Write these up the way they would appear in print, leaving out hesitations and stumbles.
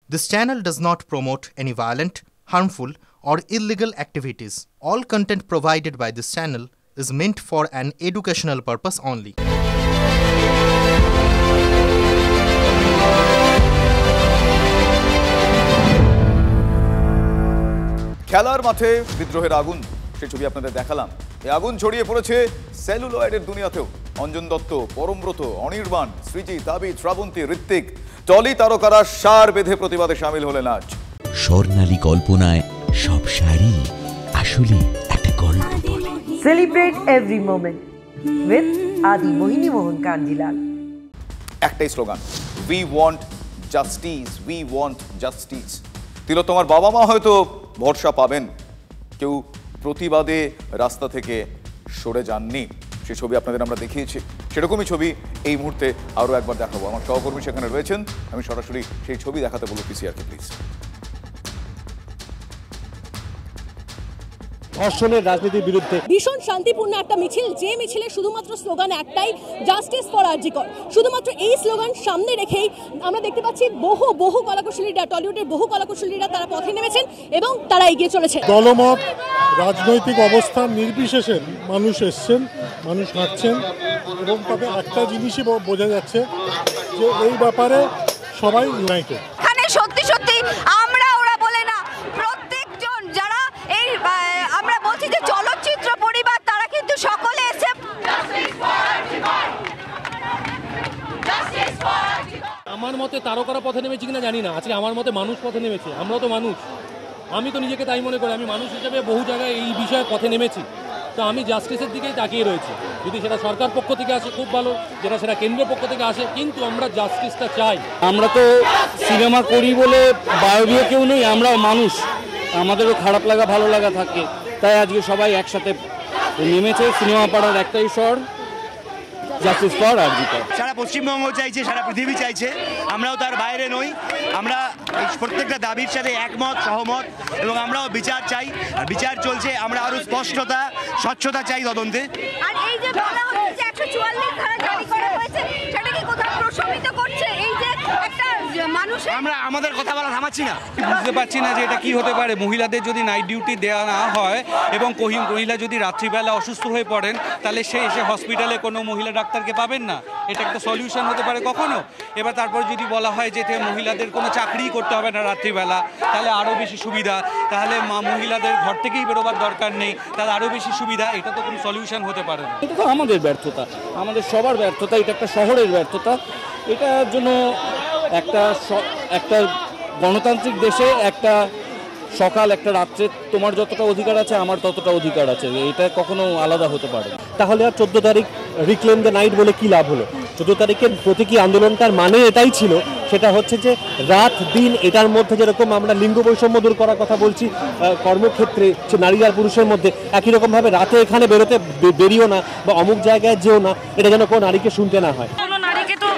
This channel does not promote any violent, harmful, or illegal activities. All content provided by this channel is meant for an educational purpose only. খেলার মাঠে বিদ্রোহের আগুন, সেই ছবি আপনাদের দেখালাম। এই আগুন ছড়িয়ে পড়েছে সেলুলয়েডের দুনিয়াতেও। অঞ্জন দত্ত, পরমব্রত, অনির্বাণ, সৃজিত, আবিদ, শ্রাবন্তী, ঋত্বিক, টলি তারকারা সার বেঁধে প্রতিবাদে সামিল হলেন আজ। স্বর্ণালী কল্পনায় সব শাড়ি আসলে একটা গল্প বলে। সেলিব্রেট এভরি মোমেন্ট উইথ আদি মোহিনী মোহন কাঞ্জিলাল। একটাই slogan, we want justice, we want justice. তিলোত্তমার বাবা মা হয়তো ভরসা পাবেন, কেউ প্রতিবাদে রাস্তা থেকে সরে যাননি। সে ছবি আপনাদের আমরা দেখিয়েছি, সেরকমই ছবি এই মুহূর্তে আরও একবার দেখাবো। আমার সহকর্মী সেখানে রয়েছেন, আমি সরাসরি সেই ছবি দেখাতে বলবো পিসিআরকে প্লিজ। ধর্ষণের রাজনীতির বিরুদ্ধে ভীষণ শান্তিপূর্ণ একটা মিছিল, যে মিছিলে শুধুমাত্র স্লোগান একটাই, জাস্টিস ফর আরজিকর। শুধুমাত্র এই স্লোগান সামনে রেখেই আমরা দেখতে পাচ্ছি বহু কলাকুশলীরা, টলিউডের বহু কলাকুশলীরা তারা পথে নেমেছেন এবং তারা এগিয়ে চলেছে। দলমত রাজনৈতিক অবস্থান নির্বিশেষে মানুষ এসছেন, মানুষ হাঁটছেন, এবং তবে একটা জিনিসই বোঝা যাচ্ছে যে এই ব্যাপারে সবাই ইউনাইটেড। এখানে সত্যি সত্যি আমরা ওরা বলে না, প্রত্যেকজন যারা এই আমরা বলছি যে চলচ্চিত্র পরিবার, তারা কিন্তু সকলে এসে আমার মতে তারকারা পথে নেমেছে কিনা জানি না, আজকে আমার মতে মানুষ পথে নেমেছে। আমরা তো মানুষ, আমি তো নিজেকে তাই মনে করি। আমি মানুষ হিসেবে বহু জায়গায় এই বিষয়ে পথে নেমেছি, তো আমি জাস্টিসের দিকেই তাকিয়ে রয়েছি। যদি সেটা সরকার পক্ষ থেকে আসে খুব ভালো, যেটা সেটা কেন্দ্রের পক্ষ থেকে আসে, কিন্তু আমরা জাস্টিসটা চাই। আমরা তো সিনেমা করি বলে বায়বীয় কেউ নই, আমরা মানুষ, আমাদেরও খারাপ লাগা ভালো লাগা থাকে। তাই আজকে সবাই একসাথে নেমেছে। সিনেমা পাড়ার একটাই স্বর, জাস্টিস ফর আরজিকর। সারা পশ্চিমবঙ্গ চাইছে, সারা পৃথিবী চাইছে, আমরাও তার বাইরে নই। আমরা এই প্রত্যেকটা দাবির সাথে একমত, সহমত, এবং আমরাও বিচার চাই। আর বিচার চলছে, আমরা আরো স্পষ্টতা, স্বচ্ছতা চাই তদন্তে। আর এই যে বলা হচ্ছে যে 144 ধারা জারি করা হয়েছে, সেটা কি কোথাও প্রশমিত করছে এই যে একটা মানুষ? আমরা আমাদের কথা বলা থামাচ্ছি না। বুঝতে পারছি না যে এটা কি হতে পারে। মহিলাদের যদি নাইট ডিউটি দেওয়া না হয় এবং মহিলা যদি রাত্রিবেলা অসুস্থ হয়ে পড়েন, তাহলে সে এসে হসপিটালে কোনো মহিলা ডাক্তারকে পাবেন না। এটা একটা সলিউশন হতে পারে কখনো। এবার তারপর যদি বলা হয় যে মহিলাদের কোনো চাকরিই করতে হবে না রাত্রিবেলা, তাহলে আরও বেশি সুবিধা। তাহলে মহিলাদের ঘর থেকেই বেরোবার দরকার নেই, তাহলে আরও বেশি সুবিধা। এটা তো কোনো সলিউশন হতে পারে না। এটা তো আমাদের ব্যর্থতা, আমাদের সবার ব্যর্থতা। এটা একটা শহরের ব্যর্থতা। এটার জন্য একটা গণতান্ত্রিক দেশে একটা সকাল একটা রাত্রে তোমার যতটা অধিকার আছে আমার ততটা অধিকার আছে, এটা কখনো আলাদা হতে পারে না। তাহলে আর 14 তারিখ রিক্লেম দ্য নাইট বলে কি লাভ হলো? 14 তারিখের প্রতীকী আন্দোলনটার মানে এটাই ছিল, সেটা হচ্ছে যে রাত দিন এটার মধ্যে যেরকম আমরা লিঙ্গ বৈষম্য দূর করার কথা বলছি কর্মক্ষেত্রে নারী আর পুরুষের মধ্যে, একই রকমভাবে রাতে এখানে বেরিও না বা অমুক জায়গায় যেও না, এটা যেন কোনো নারীকে শুনতে না হয়। কোনো নারীকে তো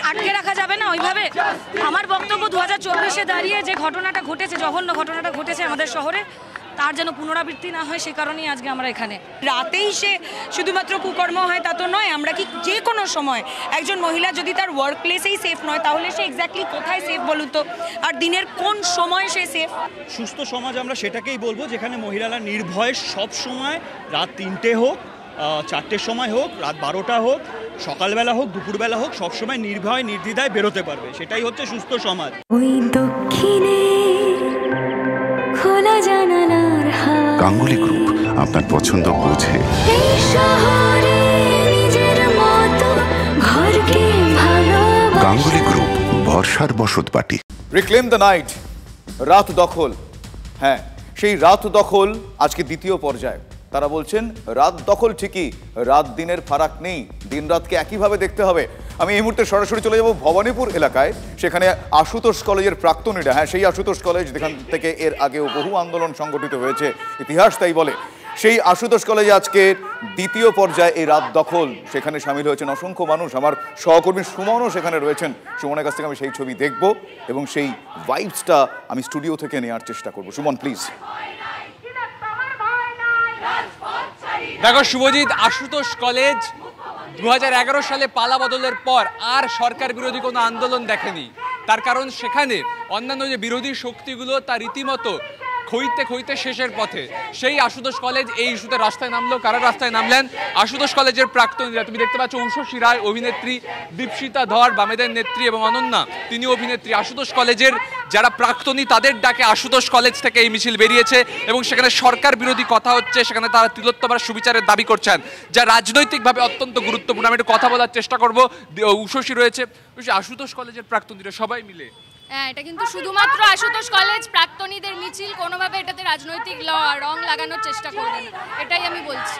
আটকে রাখা যাবে না ওইভাবে। আমার বক্তব্য 2024-এ দাঁড়িয়ে যে ঘটনাটা ঘটেছে, জঘন্য ঘটনাটা ঘটেছে আমাদের শহরে, তার যেন পুনরাবৃত্তি না হয়, সে কারণেই আজকে আমরা এখানে। রাতেই সে শুধুমাত্র কুকর্ম হয় তা তো নয়। আমরা কি যে কোনো সময় একজন মহিলা যদি তার ওয়ার্ক প্লেসেই সেফ নয়, তাহলে সে এক্স্যাক্টলি কোথায় সেফ বলুন তো? আর দিনের কোন সময় সে সেফ? সুস্থ সমাজ আমরা সেটাকেই বলবো, যেখানে মহিলারা নির্ভয়ে সব সময়, রাত 3টে হোক, 4টের সময় হোক, রাত 12টা হোক, সকালবেলা হোক, দুপুরবেলা হোক, সবসময় নির্ভয় নির্দ্বিধায় বেরোতে পারবে। সেটাই হচ্ছে সুস্থ সমাজ। ওই দক্ষিণে খোলা জানালার হাওয়া, গাঙ্গুলি গ্রুপ আপনার পছন্দ বোঝে। এই শহরে নিজের মতো ঘরকে ভালোবাসা। গাঙ্গুলি গ্রুপ, ভরসার বসতবাটি। রিক্লেম দ্য নাইট, রাত দখল। হ্যাঁ, সেই রাত দখল আজকে দ্বিতীয় পর্যায়ে। তারা বলছেন রাত দখল ঠিকই, রাত দিনের ফারাক নেই, দিন রাতকে একইভাবে দেখতে হবে। আমি এই মুহূর্তে সরাসরি চলে যাব ভবানীপুর এলাকায়। সেখানে আশুতোষ কলেজের প্রাক্তনীরা, হ্যাঁ সেই আশুতোষ কলেজ যেখান থেকে এর আগেও বহু আন্দোলন সংগঠিত হয়েছে, ইতিহাস তাই বলে। সেই আশুতোষ কলেজে আজকে দ্বিতীয় পর্যায়ে এই রাত দখল, সেখানে সামিল হয়েছেন অসংখ্য মানুষ। আমার সহকর্মী সুমনও সেখানে রয়েছেন। সুমনের কাছ থেকে আমি সেই ছবি দেখব এবং সেই ভাইবসটা আমি স্টুডিও থেকে নেওয়ার চেষ্টা করব। সুমন প্লিজ। দেখো শুভজিৎ, আশুতোষ কলেজ 2011 সালে পালা বদলের পর আর সরকার বিরোধী কোনো আন্দোলন দেখেনি। তার কারণ সেখানে অন্যান্য যে বিরোধী শক্তিগুলো তার রীতিমতো খইতে শেষের পথে। সেই আশুতোষ কলেজ এই ইস্যুতে রাস্তায় নামলো। কারা রাস্তায় নামলেন? আশুতোষ কলেজের প্রাক্তনীরা। তুমি দেখতে পাচ্ছ উষসী রায় অভিনেত্রী, দীপশিতা ধর বামেদের নেত্রী এবং অনন্যা তিনি অভিনেত্রী। আশুতোষ কলেজের যারা প্রাক্তনী তাদের ডাকে আশুতোষ কলেজ থেকে এই মিছিল বেরিয়েছে এবং সেখানে সরকার বিরোধী কথা হচ্ছে। সেখানে তারা তিলোত্তমার সুবিচারের দাবি করছেন, যা রাজনৈতিকভাবে অত্যন্ত গুরুত্বপূর্ণ। আমি একটু কথা বলার চেষ্টা করবো। উষসী রয়েছে, আশুতোষ কলেজের প্রাক্তনীরা সবাই মিলে। হ্যাঁ, এটা কিন্তু শুধুমাত্র আশুতোষ কলেজ প্রাক্তনীদের মিছিল, কোনোভাবে এটাতে রাজনৈতিক রং লাগানোর চেষ্টা করবে না, এটাই আমি বলছি।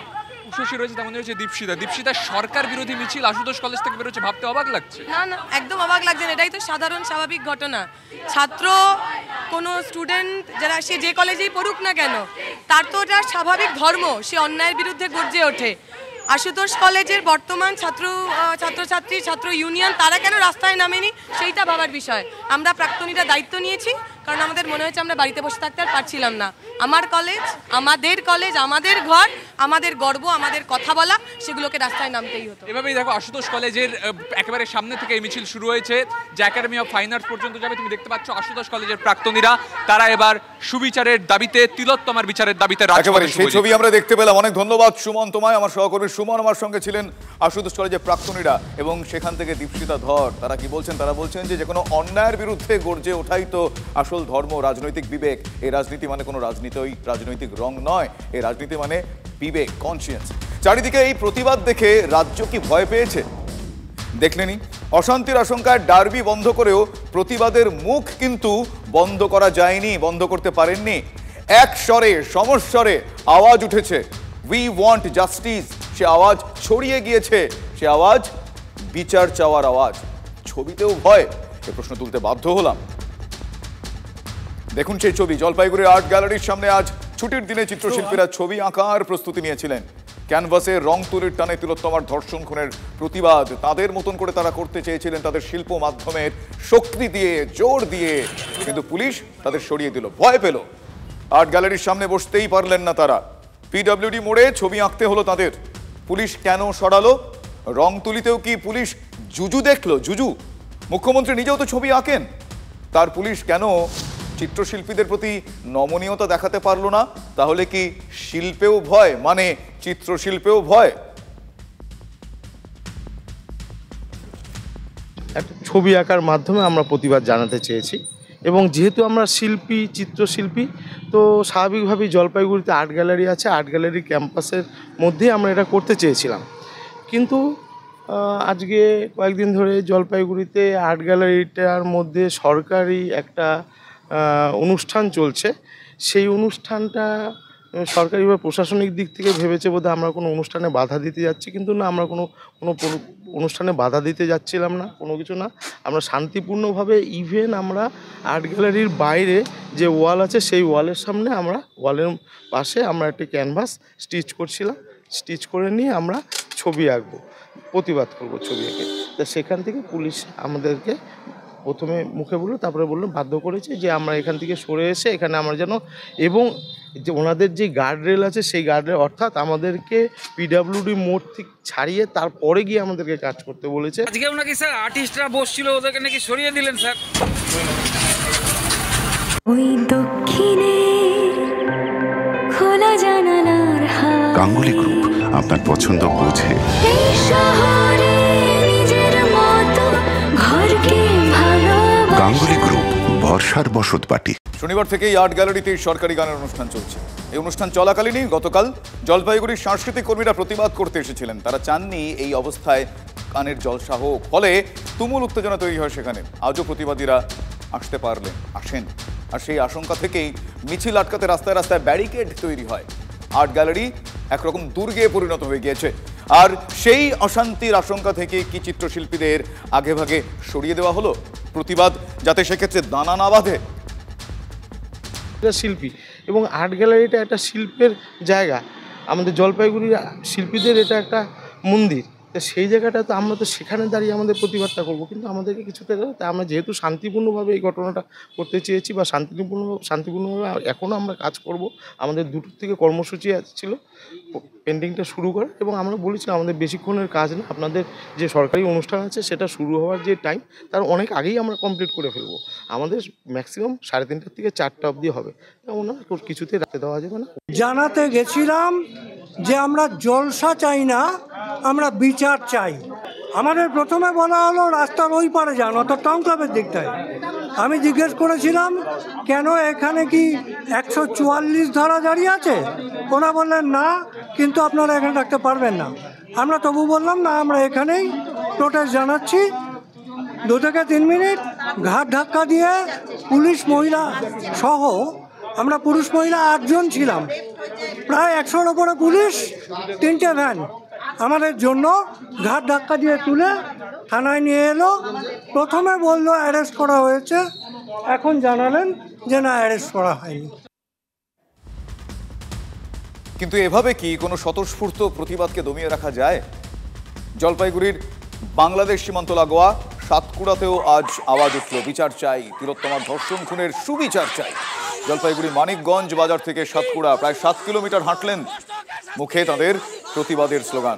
উষসী রয়েছে, তেমন রয়েছে দীপশিতা সরকার বিরোধী মিছিল আশুতোষ কলেজ থেকে বেরোচ্ছে, ভাবতে অবাক লাগছে? না, একদম অবাক লাগছে না, এটাই তো সাধারণ স্বাভাবিক ঘটনা। ছাত্র কোনো স্টুডেন্ট যারা সে যে কলেজেই পড়ুক না কেন, তার তো ওটা স্বাভাবিক ধর্ম, সে অন্যায়ের বিরুদ্ধে গর্জে ওঠে। আশুতোষ কলেজের বর্তমান ছাত্রছাত্রী ছাত্র ইউনিয়ন তারা কেন রাস্তায় নামেনি সেইটা ভাবার বিষয়। আমরা প্রাক্তনীরা দায়িত্ব নিয়েছি, কারণ আমাদের মনে হয়েছে আমরা বাড়িতে বসে থাকতে আর পারছিলাম না। আমার কলেজ, আমাদের ঘর, আমাদের গর্ব, আমাদের কথা বলা, সেগুলোকে রাস্তায় নামতেই হতো। এভাবেই দেখো আশুতোষ কলেজের একেবারে সামনে থেকে এই মিছিল শুরু হয়েছে, যে একাডেমি অফ ফাইন আর্টস পর্যন্ত যাবে। তুমি দেখতে পাচ্ছ আশুতোষ কলেজের প্রাক্তনীরা তারা এবার সুবিচারের দাবিতে, তিলোত্তমার বিচারের দাবিতে একেবারে সেই ছবি আমরা দেখতে পেলাম। অনেক ধন্যবাদ সুমন তোমায়। আমার সহকর্মী সুমন আমার সঙ্গে ছিলেন আশুতোষ কলেজের প্রাক্তনীরা, এবং সেখান থেকে দীপশিতা ধর তারা কি বলছেন? তারা বলছেন যে কোনো অন্যায়ের বিরুদ্ধে গর্জে ওঠাই তো আসল ধর্ম, রাজনৈতিক বিবেক। এই রাজনীতি মানে কোনো রাজনৈতিক রং নয়, এই রাজনীতি মানে বিবেক, কনসিয়েন্স। চারিদিকে এই প্রতিবাদ দেখে রাজ্য কি ভয় পেয়েছে দেখলেনি? অশান্তির আশঙ্কায় ডার্বি বন্ধ করেও প্রতিবাদের মুখ কিন্তু বন্ধ করা যায়নি, বন্ধ করতে পারেননি। এক স্বরে সমস্বরে আওয়াজ উঠেছে, উই ওয়ান্ট জাস্টিস। সে আওয়াজ ছড়িয়ে গিয়েছে, সে আওয়াজ বিচার চাওয়ার আওয়াজ। ছবিতেও ভয়, এ প্রশ্ন তুলতে বাধ্য হলাম। দেখুন সেই ছবি। জলপাইগুড়ির আর্ট গ্যালারির সামনে আজ ছুটির দিনে চিত্রশিল্পীরা ছবি আঁকার প্রস্তুতি নিয়েছিলেন। ক্যানভাসে রং তুলির টানে তিলোত্তমার ধর্ষণ খুনের প্রতিবাদ তাদের মতন করে তারা করতে চেয়েছিলেন, তাদের শিল্প মাধ্যমের শক্তি দিয়ে, জোর দিয়ে। কিন্তু পুলিশ তাদের সরিয়ে দিল, ভয় পেল। আর্ট গ্যালারির সামনে বসতেই পারলেন না তারা। পিডব্লিউডি মোড়ে ছবি আঁকতে হলো তাদের। পুলিশ কেন সরালো? রং তুলিতেও কি পুলিশ জুজু দেখলো? জুজু? মুখ্যমন্ত্রী নিজেও তো ছবি আঁকেন, তার পুলিশ কেন চিত্রশিল্পীদের প্রতি নমনীয়তা দেখাতে পারলো না? তাহলে কি শিল্পেও ভয়, মানে চিত্রশিল্পেও ভয়? একটা ছবি আঁকার মাধ্যমে আমরা প্রতিবাদ জানাতে চেয়েছি, এবং যেহেতু আমরা শিল্পী, চিত্রশিল্পী, তো স্বাভাবিকভাবেই জলপাইগুড়িতে আর্ট গ্যালারি আছে, আর্ট গ্যালারি ক্যাম্পাসের মধ্যেই আমরা এটা করতে চেয়েছিলাম। কিন্তু আজকে কয়েকদিন ধরে জলপাইগুড়িতে আর্ট গ্যালারিটার মধ্যে সরকারি একটা অনুষ্ঠান চলছে। সেই অনুষ্ঠানটা সরকারি বা প্রশাসনিক দিক থেকে ভেবেছে বোধহয় আমরা কোনো অনুষ্ঠানে বাধা দিতে যাচ্ছি, কিন্তু না, আমরা কোনো অনুষ্ঠানে বাধা দিতে যাচ্ছিলাম না, কোনো কিছু না। আমরা শান্তিপূর্ণভাবে, ইভেন আমরা আর্ট গ্যালারির বাইরে যে ওয়াল আছে সেই ওয়ালের সামনে, আমরা ওয়ালের পাশে আমরা একটি ক্যানভাস স্টিচ করছিলাম। স্টিচ করে নিয়ে আমরা ছবি আঁকবো, প্রতিবাদ করবো ছবি এঁকে। তা সেখান থেকে পুলিশ আমাদেরকে প্রথমে মুখে বললো, তারপরে বললো, বাধ্য করেছে যে আমরা এখান থেকে সরে এসে এখানে আমরা যেন, এবং যে ওনাদের যে গার্ডরেল আছে সেই গার্ডরেল, অর্থাৎ আমাদেরকে পিডব্লিউডি মোড় থেকে ছাড়িয়ে তারপরে গিয়ে আমাদেরকে কাজ করতে বলেছে। আজকেও নাকি স্যার আর্টিস্টরা বসছিল, ওদেরকে নাকি সরিয়ে দিলেন স্যার। ওই দক্ষিণে খোলা জানালার হাওয়া, গাঙ্গুলি গ্রুপ আপনার পছন্দ বোঝে। এই শহরে নিজের মতো ঘরকে ভালোবাসা। গাঙ্গুলি গ্রুপ, ভরসার বসতবাটি। শনিবার থেকেই আর্ট গ্যালারিতে সরকারি গানের অনুষ্ঠান চলছে। এই অনুষ্ঠান চলাকালীনই গতকাল জলপাইগুড়ির সাংস্কৃতিক কর্মীরা প্রতিবাদ করতে এসেছিলেন। তারা চাননি এই অবস্থায় গানের জলসা হোক, ফলে তুমুল উত্তেজনা তৈরি হয় সেখানে। আজও প্রতিবাদীরা আসতে আসেন, আর সেই আশঙ্কা থেকেই মিছিল আটকাতে রাস্তায় রাস্তায় ব্যারিকেড তৈরি হয়। আর্ট গ্যালারি একরকম দুর্গে পরিণত হয়ে গিয়েছে। আর সেই অশান্তির আশঙ্কা থেকে কি চিত্রশিল্পীদের আগেভাগে সরিয়ে দেওয়া হলো প্রতিবাদ, যাতে সেক্ষেত্রে দানা না বাঁধে? শিল্পী এবং আর্ট গ্যালারিটা একটা শিল্পের জায়গা। আমাদের জলপাইগুড়ির শিল্পীদের এটা একটা মন্দির, তা সেই জায়গাটা তো আমরা তো সেখানে দাঁড়িয়ে আমাদের প্রতিবাদটা করবো, কিন্তু আমাদেরকে কিছুটা তা আমরা যেহেতু শান্তিপূর্ণভাবে এই ঘটনাটা করতে চেয়েছি বা শান্তিপূর্ণভাবে এখনও আমরা কাজ করব। আমাদের 2টোর থেকে কর্মসূচি ছিল পেন্টিংটা শুরু করে, এবং আমরা বলেছিলাম আমাদের বেশিক্ষণের কাজ না, আপনাদের যে সরকারি অনুষ্ঠান আছে সেটা শুরু হওয়ার যে টাইম তার অনেক আগেই আমরা কমপ্লিট করে ফেলবো। আমাদের ম্যাক্সিমাম 3:30 থেকে 4টা অবধি হবে, তেমন কিছুতেই রাখতে দেওয়া যাবে না। জানাতে গেছিলাম যে আমরা জলসা চাই না, আমরা বিচার চাই। আমাদের প্রথমে বলা হলো রাস্তার ওই পারে যান, অর্থাৎ টাউন ক্লাবের দিকটায়। আমি জিজ্ঞেস করেছিলাম কেন এখানে কি 144 ধারা জারি আছে? ওরা বললেন না, কিন্তু আপনারা এখানে রাখতে পারবেন না। আমরা তবু বললাম না, আমরা এখানেই প্রোটেস্ট জানাচ্ছি। 2 থেকে 3 মিনিট ঘাট ধাক্কা দিয়ে পুলিশ মহিলা সহ আমরা পুরুষ মহিলা 8 জন ছিলাম, প্রায় 100-র ওপরে পুলিশ, 3টে ভ্যান আমাদের জন্য ঘাট ধাক্কা দিয়ে তুলে থানায় নিয়ে এলো। প্রথমে বললো অ্যারেস্ট করা হয়েছে, এখন জানালেন যে না, অ্যারেস্ট করা হয়নি। কিন্তু এভাবে কি কোনো স্বতঃস্ফূর্ত প্রতিবাদকে দমিয়ে রাখা যায়? জলপাইগুড়ির বাংলাদেশ সীমান্ত লাগোয়া সাতকুড়াতেও আজ আওয়াজ উঠল, বিচার চাই, তিলোত্তমার ধর্ষণ খুনের সুবিচার চাই। জলপাইগুড়ি মানিকগঞ্জ বাজার থেকে সাতকুড়া প্রায় 7 কিলোমিটার হাঁটলেন, মুখে তাদের প্রতিবাদের স্লোগান।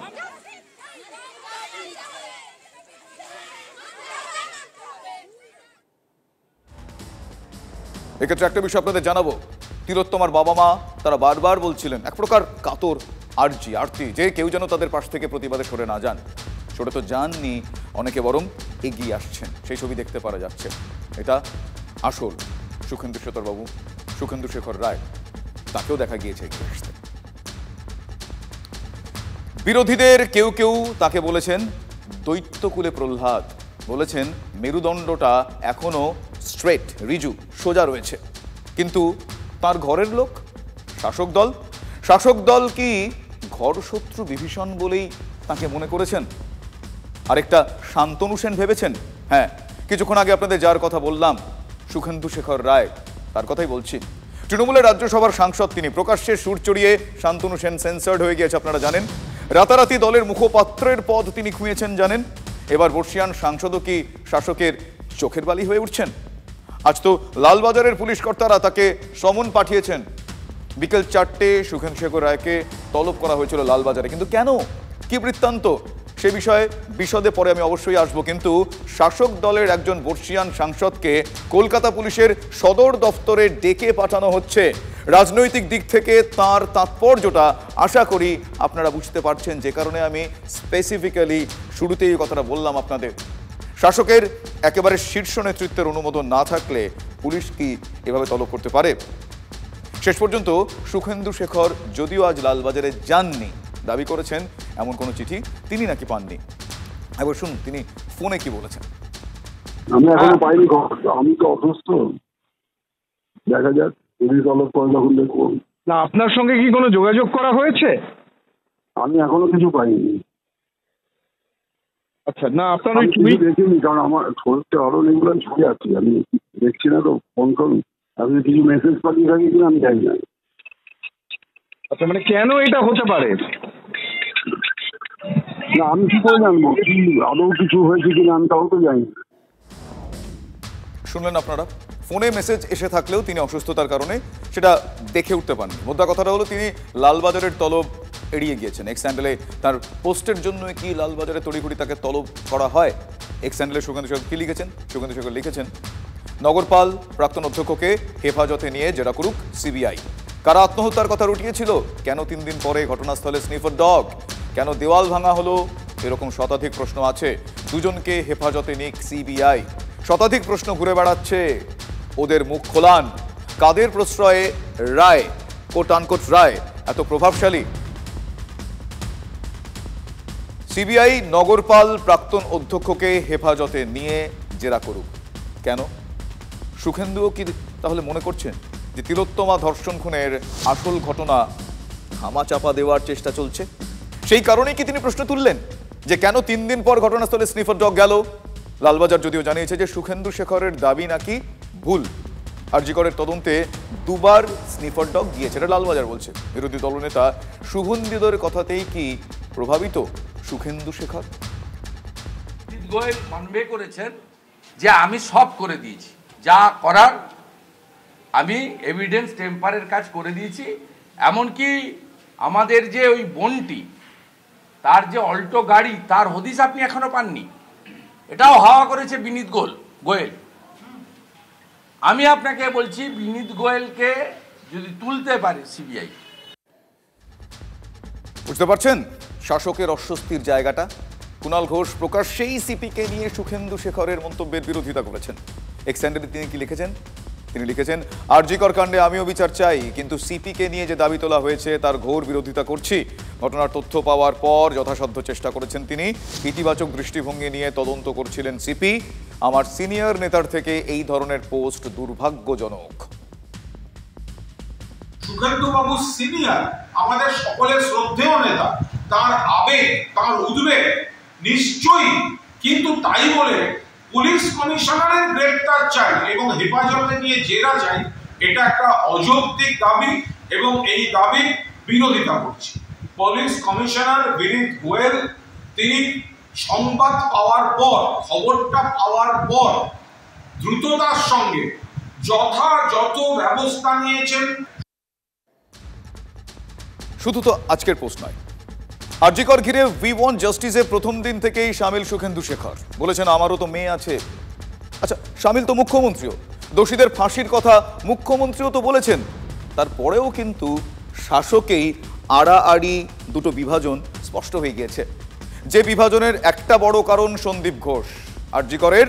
এক্ষেত্রে একটা বিষয় আপনাদের জানাবো, তিলোত্তমার বাবা মা তারা বারবার বলছিলেন, এক প্রকার কাতর আর্তি, যে কেউ যেন তাদের পাশ থেকে প্রতিবাদে সরে না যান। সরে তো যাননি, অনেকে বরং এগিয়ে আসছেন, সেই ছবি দেখতে পারা যাচ্ছে। এটা আসল সুখেন্দু শেখর রায়, তাকেও দেখা গিয়েছে এগিয়ে আসতে। বিরোধীদের কেউ কেউ তাকে বলেছেন দৈত্যকুলে প্রহ্লাদ, বলেছেন মেরুদণ্ডটা এখনো স্ট্রেট, রিজু, সোজা রয়েছে। কিন্তু তার ঘরের লোক, শাসক দল কি ঘর শত্রু বিভীষণ বলেই তাকে মনে করেছেন? আরেকটা শান্তনু সেন ভেবেছেন? হ্যাঁ, কিছুক্ষণ আগে আপনাদের যার কথা বললাম, সুখেন্দু শেখর রায়, তার কথাই বলছি। তৃণমূলের রাজ্যসভার সাংসদ তিনি, প্রকাশ্যে সুর চড়িয়ে শান্তনু সেন সেন্সার্ড হয়ে গিয়েছে আপনারা জানেন। রাতারাতি দলের মুখপাত্রের পদ তিনি খুঁয়েছেন জানেন। এবার বর্ষিয়ান সাংসদও কি শাসকের চোখের বালি হয়ে উঠছেন? আজ তো লালবাজারের পুলিশ কর্তারা তাকে সমন পাঠিয়েছেন। বিকেল 4টে সুখেন্দু শেখর রায়কে তলব করা হয়েছিল লালবাজারে, কিন্তু কেন, কি বৃত্তান্ত, সে বিষয়ে বিশদে পরে আমি অবশ্যই আসবো। কিন্তু শাসক দলের একজন বর্ষিয়ান সাংসদকে কলকাতা পুলিশের সদর দফতরে ডেকে পাঠানো হচ্ছে। রাজনৈতিক দিক থেকে তার তাৎপর্যটা আশা করি আপনারা বুঝতে পারছেন, যে কারণে আমি স্পেসিফিক্যালি শুরুতেই এই কথাটা বললাম আপনাদের। শাসকের একেবারে শীর্ষ নেতৃত্বের অনুমোদন না থাকলে পুলিশ কি এভাবে তলব করতে পারে? শেষ পর্যন্ত সুখেন্দু শেখর যদিও আজ লালবাজারে যাননি, দাবি করেছেন এমন কোনো চিঠি তিনি নাকি পাননি। একবার শুনুন তিনি ফোনে কি বলেছেন। আমি এখনো পাইনি, আমি তো অসুস্থ, দেখা যাক যদি তলব করে তখন দেখবো। না, আপনার সঙ্গে কি কোনো যোগাযোগ করা হয়েছে? আমি এখনো কিছু পাইনি। আচ্ছা, না আপনার দেখিনি, কারণ আমার শরীরটা আরো এগুলো ছুটে যাচ্ছি, আমি দেখছি না তো। ফোন করুন, আপনি কিছু মেসেজ পাঠিয়ে থাকি কিনা আমি জানি না। আচ্ছা, মানে কেন এটা হতে পারে? না, আমি কি করে জানবো কি আদৌ কিছু হয়েছে কিনা, আমি তাও তো জানি। শুনলেন আপনারা, ফোনে মেসেজ এসে থাকলেও তিনি অসুস্থতার কারণে সেটা দেখে উঠতে পারেননি। মোদ্দা কথাটা হলো তিনি লালবাজারের তলব এড়িয়ে গিয়েছেন। এক্স হ্যান্ডেলে তার পোস্টের জন্য কি লালবাজারে তড়িঘড়ি তাকে তলব করা হয়? এক্স হ্যান্ডেলে সুখেন্দু শেখর কি লিখেছেন? সুখেন্দু শেখর লিখেছেন, নগরপাল প্রাক্তন অধ্যক্ষকে হেফাজতে নিয়ে জেরা করুক সিবিআই। কারা আত্মহত্যার কথা রটিয়েছিল? কেন 3 দিন পরে ঘটনাস্থলে স্নিফার ডগ? কেন দেওয়াল ভাঙা হলো? এরকম শতাধিক প্রশ্ন আছে। দুজনকে হেফাজতে নিক সিবিআই। শতাধিক প্রশ্ন ঘুরে বেড়াচ্ছে, ওদের মুখ খোলান। কাদের প্রশ্রয়ে রায়, কোট আনকোট রায় এত প্রভাবশালী? সিবিআই নগরপাল প্রাক্তন অধ্যক্ষকে হেফাজতে নিয়ে জেরা করুক। কেন? সুখেন্দুও কি তাহলে মনে করছেন যে তিলোত্তমা ধর্ষণ খুনের আসল ঘটনা ধামাচাপা দেওয়ার চেষ্টা চলছে? সেই কারণেই কি তিনি প্রশ্ন তুললেন যে কেন 3 দিন পর ঘটনাস্থলে স্নিফার ডগ গেল? লালবাজার যদিও জানিয়েছে যে সুখেন্দু শেখরের দাবি নাকি ভুল। আরজিকরের তদন্তে 2বার স্নিফার ডগ গিয়েছে, এটা লালবাজার বলছে। বিরোধী দলনেতা শুভেন্দুদের কথাতেই কি প্রভাবিত শুভেন্দু শেখর? গোয়েল কনভে করেছেন যে আমি সব করে দিয়েছি, যা করার আমি এভিডেন্স টেম্পারের কাজ করে দিয়েছি। এমনকি আমাদের যে ওই বনটি, তার যে অল্টো গাড়ি, তার হদিস আপনি এখনো পাননি, এটাও হাওয়া করেছে বিনীত গোয়েল। আমি আপনাকে বলছি, বিনীত গোয়েলকে যদি তুলতে পারে সিবিআই। বুঝতে পারছেন শাসকের অস্বস্তির জায়গাটা? কুণাল ঘোষ প্রকাশ্যেই সিপিকে নিয়ে শুভেন্দু শেখরের মন্তব্যের বিরোধিতা করেছেন। এক্সটেন্ডেডে তিনি কি লিখেছেন? তিনি লিখেছেন, আরজিকর কাণ্ডে আমিও বিচার চাই, কিন্তু সিপিকে নিয়ে যে দাবি তোলা হয়েছে তার ঘোর বিরোধিতা করছি। ঘটনার তথ্য পাওয়ার পর যথাসাধ্য চেষ্টা করেছেন তিনি। ইতিবাচক দৃষ্টিভঙ্গি নিয়ে তদন্ত করছিলেন সিপি। আমার সিনিয়র নেতার থেকে এই ধরনের পোস্ট দুর্ভাগ্যজনক। শুভেন্দু বাবু সিনিয়র, আমাদের সকলের শ্রদ্ধেয় নেতা, তার আবেগ, তার উদ্বেগ নিশ্চয়ই, কিন্তু তাই বলে পুলিশ কমিশনারের গ্রেফতার চাই এবং হেফাজতে নিয়ে জেরা চাই, এটা একটা অযৌক্তিক দাবি এবং এই দাবি বিরোধিতা করছি। পুলিশ কমিশনার বিনীত গোয়েল তিনি সংবাদ পাওয়ার পর, খবরটা পাওয়ার পর দ্রুততার সঙ্গে যথাযথ ব্যবস্থা নিয়েছেন। শুধু তো আজকের পোস্ট নয়, আরজিকর ঘিরে উই ওয়ান্ট জাস্টিসের প্রথম দিন থেকেই শামিল শুভেন্দু শেখর। বলেছেন আমারও তো মেয়ে আছে। আচ্ছা, শামিল তো মুখ্যমন্ত্রীও, দোষীদের ফাঁসির কথা মুখ্যমন্ত্রীও তো বলেছেন। তারপরেও কিন্তু শাসকেই আড়াআড়ি দুটো বিভাজন স্পষ্ট হয়ে গিয়েছে। যে বিভাজনের একটা বড় কারণ সন্দীপ ঘোষ, আরজিকরের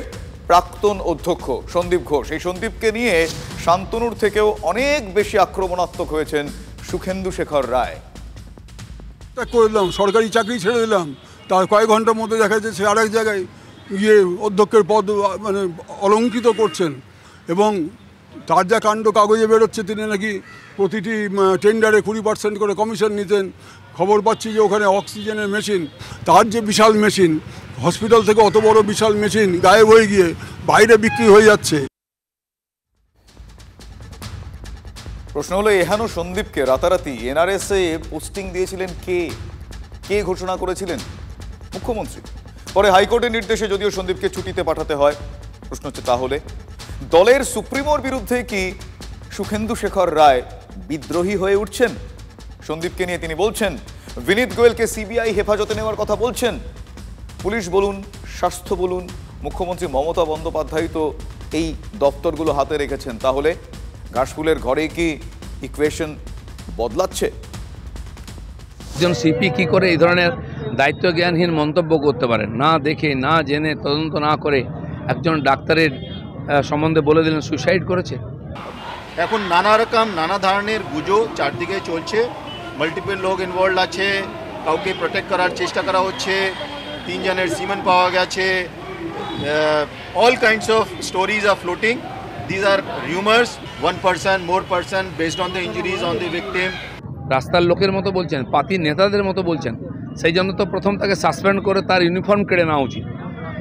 প্রাক্তন অধ্যক্ষ সন্দীপ ঘোষ। এই সন্দীপকে নিয়ে শান্তনুর থেকেও অনেক বেশি আক্রমণাত্মক হয়েছেন শুভেন্দু শেখর রায়। করে দিলাম, সরকারি চাকরি ছেড়ে দিলাম, তার কয়েক ঘন্টার মধ্যে দেখা যাচ্ছে সে আরেক জায়গায় গিয়ে অধ্যক্ষের পদ মানে অলঙ্কৃত করছেন। এবং তার যা কাণ্ড কাগজে বেরোচ্ছে, তিনি নাকি প্রতিটি টেন্ডারে 20% করে কমিশন নিতেন। খবর পাচ্ছি যে ওখানে অক্সিজেনের মেশিন, তার যে বিশাল মেশিন, হসপিটাল থেকে অত বড় বিশাল মেশিন গায়েব হয়ে গিয়ে বাইরে বিক্রি হয়ে যাচ্ছে। প্রশ্ন হলো, এহেন সন্দীপকে রাতারাতি এনআরএসে পোস্টিং দিয়েছিলেন কে? কে ঘোষণা করেছিলেন? মুখ্যমন্ত্রী। পরে হাইকোর্টের নির্দেশে যদিও সন্দীপকে ছুটিতে পাঠাতে হয়। প্রশ্ন হচ্ছে, তাহলে দলের সুপ্রিমোর বিরুদ্ধে কি শুভেন্দু শেখর রায় বিদ্রোহী হয়ে উঠছেন? সন্দীপকে নিয়ে তিনি বলছেন, বিনীত গোয়েলকে সিবিআই হেফাজতে নেওয়ার কথা বলছেন। পুলিশ বলুন, স্বাস্থ্য বলুন, মুখ্যমন্ত্রী মমতা বন্দ্যোপাধ্যায় তো এই দপ্তরগুলো হাতে রেখেছেন। তাহলে ঘাসফুলের ঘরে কি ইকুয়েশন বদলাচ্ছে? একজন সিপি কি করে এই ধরনের দায়িত্ব জ্ঞানহীন মন্তব্য করতে পারেন? না দেখে, না জেনে, তদন্ত না করে একজন ডাক্তারের সম্বন্ধে বলে দিলেন সুইসাইড করেছে। এখন নানা ধরনের গুজব চারদিকে চলছে। মাল্টিপল লোক ইনভলভ আছে, কাউকে প্রোটেক্ট করার চেষ্টা করা হচ্ছে, 3 জনের সিমেন পাওয়া গেছে। All kinds of stories are floating. These are rumors, 1 person, more person, based on the injuries on the victim. রাস্তার লোকের মতো বলছেন, পার্টির নেতাদের মতো বলছেন। সেই জন্য তো প্রথম তাকে সাসপেন্ড করে তার ইউনিফর্ম কেড়ে নেওয়া উচিত,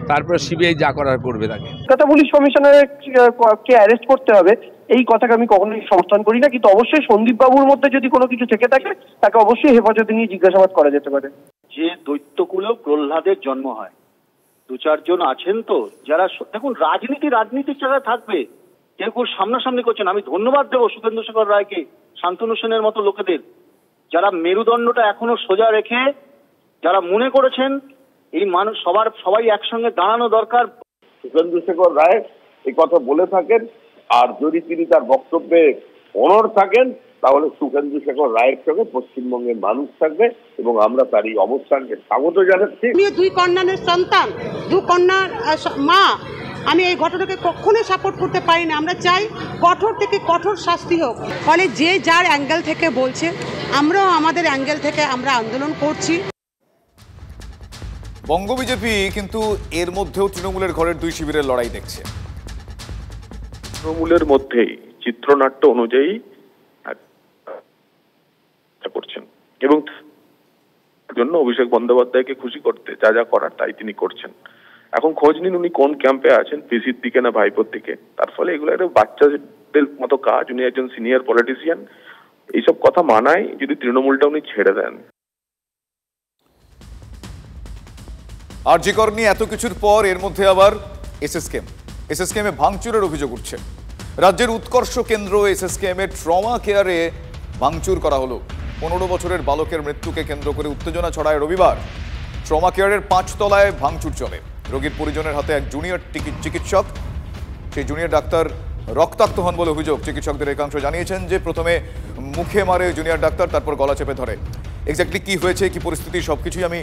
তারপরে সিবিআই যা করার করবে তাকে। কলকাতা পুলিশ কমিশনারকে অ্যারেস্ট করতে হবে, এই কথাকে আমি কখনোই সমর্থন করি না। কিন্তু অবশ্যই সন্দীপ বাবুর মধ্যে যদি কোনো কিছু থেকে থাকে, তাকে অবশ্যই হেফাজতে নিয়ে জিজ্ঞাসাবাদ করা যেতে পারে। যে দৈত্যকুলো প্রহ্লাদের জন্ম হয়, 2-4 জন আছেন তো যারা, দেখুন রাজনীতির যারা থাকবে, কেউ সামনাসামনি করছেন। আমি ধন্যবাদ দেবো শুভেন্দু শেখর রায়কে, শান্তনু সেনের মতো লোকেদের, যারা মেরুদণ্ডটা এখনো সোজা রেখে যারা মনে করেছেন এই মানুষ সবাই একসঙ্গে দাঁড়ানো দরকার। শুভেন্দু শেখর রায় এই কথা বলে থাকেন, আর যদি তিনি তার বক্তব্যে অনড় থাকেন, তাহলে শুভেন্দু শেখর রায়ের সঙ্গে পশ্চিমবঙ্গের মানুষ থাকবে এবং আমরা তার এই অবস্থানকে স্বাগত জানাচ্ছি। আমি 2 কন্যার সন্তান, 2 কন্যার মা, আমি এই ঘটনাকে কখনোই সাপোর্ট করতে পারি না। আমরা চাই কঠোর থেকে কঠোর শাস্তি হোক। ফলে যে যার অ্যাঙ্গেল থেকে বলছে, আমরাও আমাদের অ্যাঙ্গেল থেকে আমরা আন্দোলন করছি। বঙ্গ বিজেপি কিন্তু এর মধ্যেও তৃণমূলের ঘরের 2 শিবিরের লড়াই দেখছে। তৃণমূলের মধ্যেই চিত্রনাট্য অনুযায়ী করছেন এবং জন্য অভিষেক বন্দ্যোপাধ্যায়কে খুশি করতে যা যা করার তাই তিনি করছেন। এখন খোঁজ নিন উনি কোন ক্যাম্পে আছেন, পিসির দিকে না ভাইপোর দিকে। তার ফলে এগুলো একটা বাচ্চাদের মতো কাজ। উনি একজন সিনিয়র পলিটিশিয়ান, এইসব কথা মানায় যদি তৃণমূলটা উনি ছেড়ে দেন। আরজি কর নিয়ে এত কিছুর পর এর মধ্যে আবার এসএসকেএমে ভাঙচুরের অভিযোগ উঠছে। রাজ্যের উৎকর্ষ কেন্দ্র এসএসকেএমের ট্রমা কেয়ারে ভাঙচুর করা হলো। 15 বছরের বালকের মৃত্যুকে কেন্দ্র করে উত্তেজনা ছড়ায় রবিবার। ট্রমা কেয়ারের 5 তলায় ভাঙচুর চলে। রোগীর পরিজনের হাতে এক জুনিয়র চিকিৎসক, সেই জুনিয়র ডাক্তার রক্তাক্ত হন বলে অভিযোগ। চিকিৎসকদের একাংশ জানিয়েছেন যে প্রথমে মুখে মারে জুনিয়র ডাক্তার, তারপর গলা চেপে ধরে। এক্স্যাক্টলি কি হয়েছে, কি পরিস্থিতি, সবকিছুই আমি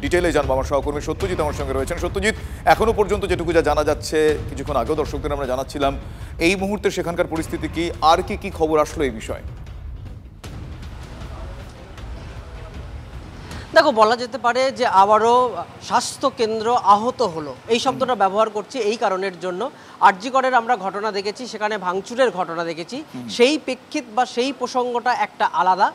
ডিটেলে জানবো। আমার সহকর্মী সত্যজিৎ আমার সঙ্গে রয়েছেন। সত্যজিৎ, এখনো পর্যন্ত যেটুকু যা জানা যাচ্ছে, কিছুক্ষণ আগেও দর্শকদের আমরা জানাচ্ছিলাম, এই মুহূর্তে সেখানকার পরিস্থিতি কি, আর কি খবর আসলো এই বিষয়ে? দেখো, বলা যেতে পারে যে আবারও স্বাস্থ্য কেন্দ্র আহত হলো। এই শব্দটা ব্যবহার করছি এই কারণের জন্য, আরজি করের আমরা ঘটনা দেখেছি, সেখানে ভাঙচুরের ঘটনা দেখেছি, সেই প্রেক্ষিত বা সেই প্রসঙ্গটা একটা আলাদা।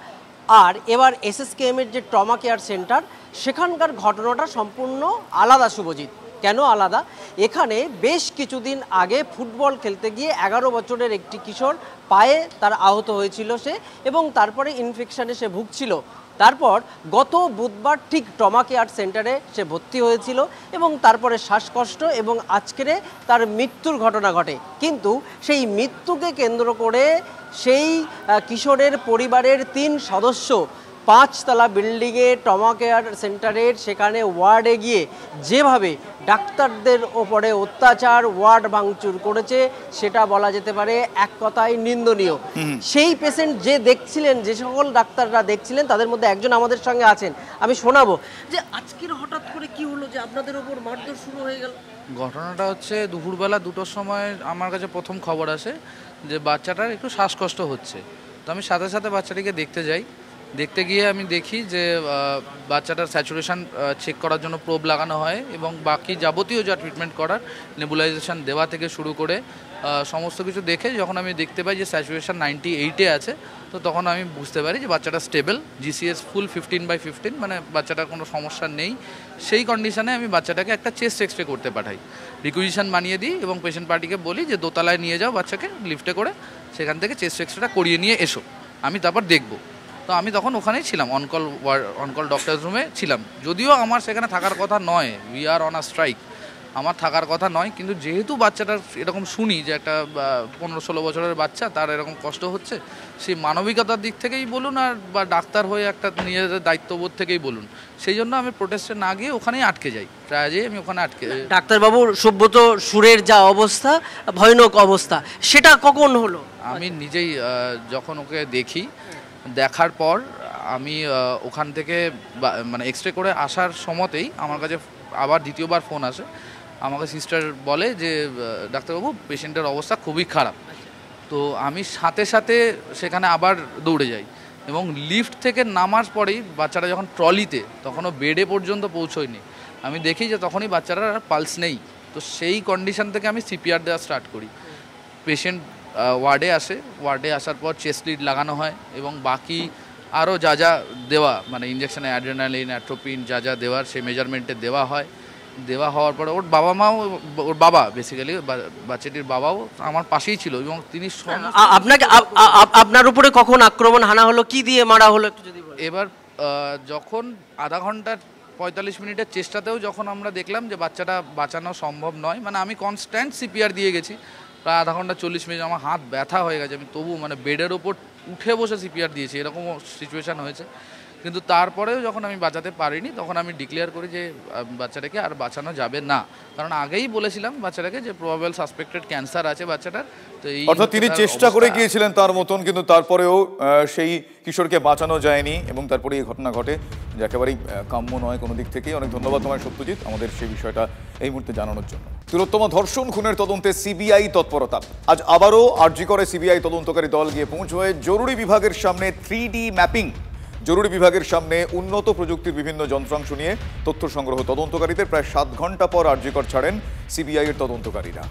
আর এবার এসএসকেএমের যে ট্রমা কেয়ার সেন্টার, সেখানকার ঘটনাটা সম্পূর্ণ আলাদা। শুভজিৎ, কেন আলাদা? এখানে বেশ কিছুদিন আগে ফুটবল খেলতে গিয়ে 11 বছরের একটি কিশোর পায়ে তার আহত হয়েছিল সে, এবং তারপরে ইনফেকশনে সে ভুগছিল। তারপর গত বুধবার ঠিক ট্রমা কেয়ার সেন্টারে সে ভর্তি হয়েছিল এবং তারপরে শ্বাসকষ্ট এবং আজকের তার মৃত্যুর ঘটনা ঘটে। কিন্তু সেই মৃত্যুকে কেন্দ্র করে সেই কিশোরের পরিবারের 3 সদস্য 5 তলা বিল্ডিংয়ে ট্রমা কেয়ার সেন্টারের সেখানে ওয়ার্ডে গিয়ে যেভাবে ডাক্তারদের ওপরে অত্যাচার, ওয়ার্ড ভাঙচুর করেছে, সেটা বলা যেতে পারে এক কথায় নিন্দনীয়। সেই পেশেন্ট যে দেখছিলেন, যে সকল ডাক্তাররা দেখছিলেন, তাদের মধ্যে একজন আমাদের সঙ্গে আছেন, আমি শোনাবো যে আজকের হঠাৎ করে কি হলো যে আপনাদের ওপর মারধর শুরু হয়ে গেল। ঘটনাটা হচ্ছে দুপুরবেলা 2টোর সময় আমার কাছে প্রথম খবর আসে যে বাচ্চাটার একটু শ্বাসকষ্ট হচ্ছে। তো আমি সাথে সাথে বাচ্চাটিকে দেখতে যাই। দেখতে গিয়ে আমি দেখি যে বাচ্চাটার স্যাচুরেশন চেক করার জন্য প্রোব লাগানো হয় এবং বাকি যাবতীয় যা ট্রিটমেন্ট করার, নেবুলাইজেশন দেওয়া থেকে শুরু করে সমস্ত কিছু দেখে যখন আমি দেখতে পাই যে স্যাচুরেশন 98-এ আছে, তো তখন আমি বুঝতে পারি যে বাচ্চাটা স্টেবল, জিসিএস ফুল 15/15, মানে বাচ্চাটার কোনো সমস্যা নেই। সেই কন্ডিশনে আমি বাচ্চাটাকে একটা চেস্ট এক্সরে করতে পাঠাই, রিকুইজিশন বানিয়ে দিই এবং পেশেন্ট পার্টিকে বলি যে দোতলায় নিয়ে যাও বাচ্চাকে লিফটে করে, সেখান থেকে চেস্ট এক্সরেটা করিয়ে নিয়ে এসো, আমি তারপর দেখবো। তো আমি তখন ওখানেই ছিলাম, অনকল ডক্টরস রুমে ছিলাম। যদিও আমার সেখানে থাকার কথা নয়, we are on a strike, আমার থাকার কথা নয়, কিন্তু যেহেতু বাচ্চাটার এরকম শুনি যে একটা 15-16 বছরের বাচ্চা, তার এরকম কষ্ট হচ্ছে, সেই মানবিকতার দিক থেকেই বলুন আর বা ডাক্তার হয়ে একটা নিজেদের দায়িত্ববোধ থেকেই বলুন, সেই জন্য আমি প্রোটেস্টে না গিয়ে ওখানেই আটকে যাই। প্রায় যেয়ে আমি ওখানে আটকে। ডাক্তারবাবু, সুব্রত সুরের যা অবস্থা, ভয়ানক অবস্থা, সেটা কখন হলো? আমি নিজেই যখন ওকে দেখি, দেখার পর আমি ওখান থেকে মানে এক্সরে করে আসার সময়তেই আমার কাছে আবার দ্বিতীয়বার ফোন আসে। আমাকে সিস্টার বলে যে ডাক্তারবাবু, পেশেন্টের অবস্থা খুবই খারাপ। তো আমি সাথে সাথে সেখানে আবার দৌড়ে যাই এবং লিফট থেকে নামার পরেই বাচ্চাটা যখন ট্রলিতে, তখনও বেডে পর্যন্ত পৌঁছয়নি, আমি দেখি যে তখনই বাচ্চাটার পালস নেই। তো সেই কন্ডিশন থেকে আমি সিপিআর দেওয়া স্টার্ট করি। পেশেন্ট ওয়ার্ডে আসে, ওয়ার্ডে আসার পর চেস্ট লিড লাগানো হয় এবং বাকি আরও যা যা দেওয়া, মানে ইঞ্জেকশনে অ্যাড্রেনালিন, অ্যাট্রোপিন যা যা দেওয়ার, সেই মেজারমেন্টে দেওয়া হয়। দেওয়া হওয়ার পরে ওর বাবা মাও, ওর বাবা বেসিক্যালি বাচ্চাটির বাবাও আমার পাশেই ছিল এবং তিনি আপনাকে আপনার উপরে কখন আক্রমণ হানা হলো, কি দিয়ে মারা হলো একটু যদি বলেন। এবার যখন আধা ঘন্টার 45 মিনিটের চেষ্টাতেও যখন আমরা দেখলাম যে বাচ্চাটা বাঁচানো সম্ভব নয়, মানে আমি কনস্ট্যান্ট সিপিআর দিয়ে গেছি প্রায় আধা ঘন্টা 40 মিনিট, আমার হাত ব্যথা হয়ে গেছে, আমি তবু মানে বেডের ওপর উঠে বসে সিপিআর দিয়েছি, এরকম সিচুয়েশান হয়েছে। কিন্তু তারপরেও যখন আমি বাঁচাতে পারিনি, তখন আমি ডিক্লেয়ার করি যে বাচ্চাটাকে আর বাঁচানো যাবে না, কারণ আগেই বলেছিলাম বাচ্চাটাকে যে প্রবাবল সাসপেক্টেড ক্যান্সার আছে বাচ্চাটার। তো এই অর্থাৎ তিনি চেষ্টা করে গিয়েছিলেন তার মতন, কিন্তু তারপরেও সেই কিশোরকে বাঁচানো যায়নি এবং তারপরে এই ঘটনা ঘটে, যে একেবারেই কাম্য নয় কোনো দিক থেকেই। অনেক ধন্যবাদ তোমায় সত্যজিৎ আমাদের সেই বিষয়টা এই মুহূর্তে জানানোর জন্য। তিলোত্তমা ধর্ষণ খুনের তদন্তে সিবিআই তৎপরতা। আজ আবারও আরজি করে সিবিআই তদন্তকারী দল গিয়ে পৌঁছয় জরুরি বিভাগের সামনে 3D ম্যাপিং। জরুরি বিভাগের সামনে উন্নত প্রযুক্তির বিভিন্ন যন্ত্রাংশ নিয়ে তথ্য সংগ্রহ তদন্তকারীদের। প্রায় 7 ঘন্টা পর আরজি কর ছাড়েন সিবিআই এর তদন্তকারীরা।